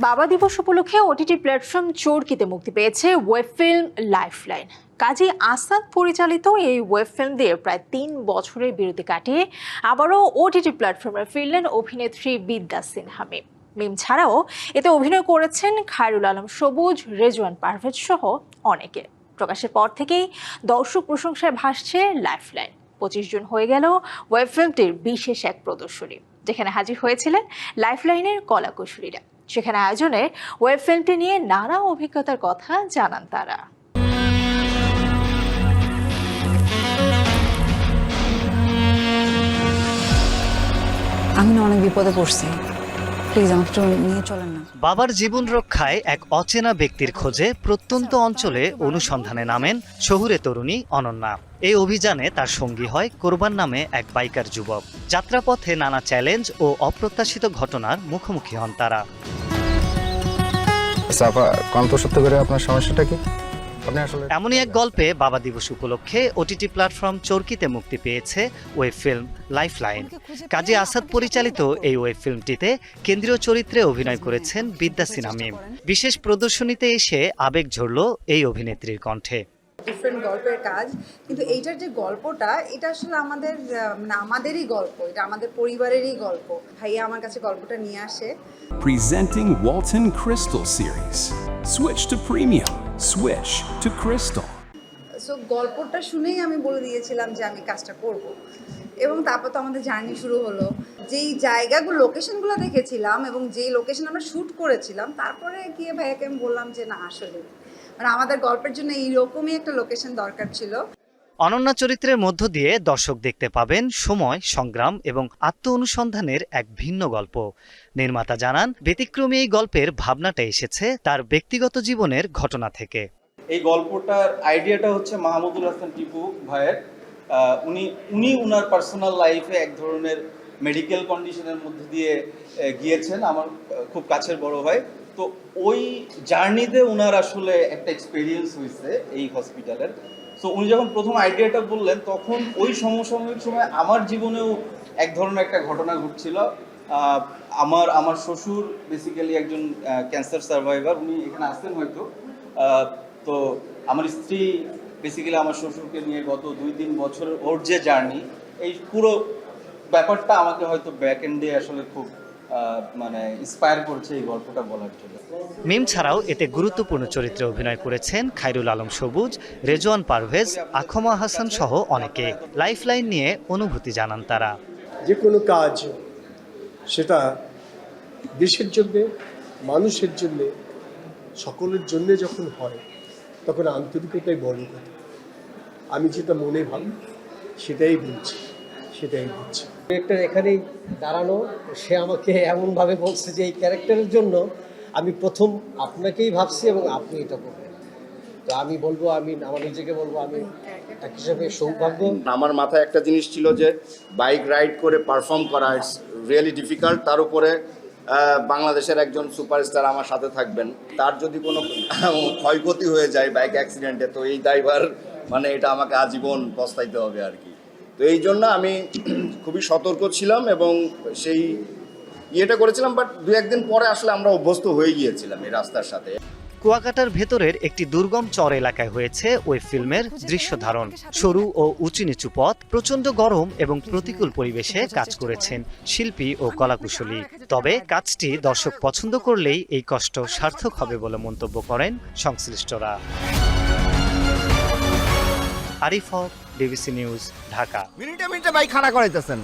বাবা দিবস উপলক্ষে ওটিটি প্ল্যাটফর্ম চরকিতে মুক্তি পেয়েছে ওয়েব ফিল্ম লাইফলাইন। কাজী আসাদ পরিচালিত এই ওয়েব ফিল্ম দিয়ে প্রায় ৩ বছরের বিরতি কাটিয়ে আবারও ওটিটি প্ল্যাটফর্মে ফিরলেন অভিনেত্রী বিদ্যা সিনহা মিম। মিম ছাড়াও এতে অভিনয় করেছেন খায়রুল আলম সবুজ, রেজওয়ান পারভেজ সহ অনেকে। প্রকাশের পর থেকেই দর্শক প্রশংসায় ভাসছে লাইফলাইন। 25 জুন হয়ে গেল ওয়েব ফিল্মটির বিশেষ এক প্রদর্শনী, যেখানে হাজির হয়েছিলেন লাইফলাইনের কলাকুশলীরা। সেখানে আয়োজনে ওয়েব ফিল্মটি নিয়ে নানা অভিজ্ঞতার কথা জানান তারা। আমি না অনেক বিপদে পড়ছি, প্লিজ আমাকে একটু নিয়ে চলেন না। বাবার জীবন রক্ষায় এক অচেনা ব্যক্তির খোঁজে প্রত্যন্ত অঞ্চলে অনুসন্ধানে নামেন শহুরে তরুণী অনন্যা। এই অভিযানে তার সঙ্গী হয় কোরবান নামে এক বাইকার যুবক। যাত্রাপথে নানা চ্যালেঞ্জ ও অপ্রত্যাশিত ঘটনার মুখোমুখি হন তারা। সত্য করে আপনার সমস্যাটা কি? এমনই এক গল্পে বাবা দিবস উপলক্ষে ওটিটি প্ল্যাটফর্ম চরকিতে মুক্তি পেয়েছে ওয়েব ফিল্ম লাইফলাইন। কাজী আসাদ পরিচালিত এই ওয়েব ফিল্মটিতে কেন্দ্রীয় চরিত্রে অভিনয় করেছেন বিদ্যা সিনহা মিম। বিশেষ প্রদর্শনীতে এসে আবেগ ঝরল এই অভিনেত্রীর কণ্ঠে। ডিফারেন্ট গল্পের কাজ, কিন্তু এইটার যে গল্পটা, এটা আসলে আমাদেরই গল্প, এটা আমাদের পরিবারেরই গল্প। ভাইয়া আমার কাছে গল্পটা নিয়ে আসে। Presenting Walton Crystal Series. Switch to premium. Switch to Crystal. So গল্পটা শুনেই আমি বলে দিয়েছিলাম যে আমি কাজটা করব, এবং তারপর তো আমাদের জার্নি শুরু হলো। যেই জায়গাগুলো, লোকেশনগুলো দেখেছিলাম এবং যেই লোকেশন আমরা শ্যুট করেছিলাম, তারপরে গিয়ে ভাইয়াকে আমি বললাম যে না, আসলে আমাদের গল্পের জন্য এইরকমই একটা লোকেশন দরকার ছিল। অনন্যা চরিত্রের মধ্য দিয়ে দর্শক দেখতে পাবেন সময়, সংগ্রাম এবং আত্ম অনুসন্ধানের এক ভিন্ন গল্প। নির্মাতা জানান, ব্যতিক্রমী এই গল্পের ভাবনাটা এসেছে তার ব্যক্তিগত জীবনের ঘটনা থেকে। এই গল্পটার আইডিয়াটা হচ্ছে মাহমুদুল হাসান টিপু ভাইয়ের। উনি উনার পার্সোনাল লাইফে এক ধরনের মেডিকেল কন্ডিশনের মধ্যে দিয়ে গিয়েছেন, আমার খুব কাছের বড় ভাই। তো ওই জার্নিতে উনার আসলে একটা এক্সপিরিয়েন্স হয়েছে এই হসপিটালের। সো উনি যখন প্রথম আইডিয়াটা বললেন, তখন ওই সমসাময়িক সময় আমার জীবনেও এক ধরনের একটা ঘটনা ঘটছিল। আমার শ্বশুর বেসিক্যালি একজন ক্যান্সার সার্ভাইভার, উনি এখানে আসতেন হয়তো। তো আমার স্ত্রী বেসিক্যালি আমার শ্বশুরকে নিয়ে গত 2-3 বছরের ওর যে জার্নি, এই পুরো ব্যাপারটা আমাকে হয়তো ব্যাক এন্ডে আসলে খুব ইন্সপায়ার করছে এই গল্পটা বলার জন্য। মিম ছাড়াও এতে গুরুত্বপূর্ণ চরিত্রে অভিনয় করেছেন খায়রুল আলম সবুজ, রেজওয়ান পারভেজ, আখমা হাসান সহ অনেকে। লাইফলাইন নিয়ে অনুভূতি জানান তারা। যে কোনো কাজ সেটা দেশের জন্য, মানুষের জন্য, সকলের জন্য যখন হয়, তখন আন্তরিকতাই বড় কথা। আমি যেটা মনে ভাবি সেটাই বলছি, সেটাই বলছি। ডিরেক্টর এখানেই দাঁড়ানো, সে আমাকে এমনভাবে বলছে যে এই ক্যারেক্টারের জন্য আমি প্রথম আপনাকেই ভাবছি এবং আপনি এটা করবেন। তো আমি বলবো, আমি আমার নিজেকে বলবো, আমি এক হিসাবে সৌভাগ্য। আমার মাথায় একটা জিনিস ছিল যে বাইক রাইড করে পারফর্ম করা ইটস রিয়েলি ডিফিকাল্ট। তার উপরে বাংলাদেশের একজন সুপারস্টার আমার সাথে থাকবেন, তার যদি কোনো ক্ষয়ক্ষতি হয়ে যায় বাইক অ্যাক্সিডেন্টে, তো এই দায়ভার এটা আমাকে আজীবন পস্তাইতে হবে আর কি। তো এই জন্য আমি খুবই সতর্ক ছিলাম এবং সেই ইয়েটা করেছিলাম। বাট 2-1 দিন পরে আসলে আমরা অভ্যস্ত হয়ে গিয়েছিলাম এই রাস্তার সাথে। কুয়াকাটার ভেতরের একটি দুর্গম চর এলাকায় হয়েছে ওয়েব ফিল্মের দৃশ্য ধারণ। সরু ও উঁচু নিচু পথ, প্রচণ্ড গরম এবং প্রতিকূল পরিবেশে কাজ করেছেন শিল্পী ও কলাকুশলী। তবে কাজটি দর্শক পছন্দ করলেই এই কষ্ট সার্থক হবে বলে মন্তব্য করেন সংশ্লিষ্টরা। আরিফ হক, ডিবিসি নিউজ, ঢাকা। মিনিটে মিনিটে বাইক খাড়া করাইতেছেন।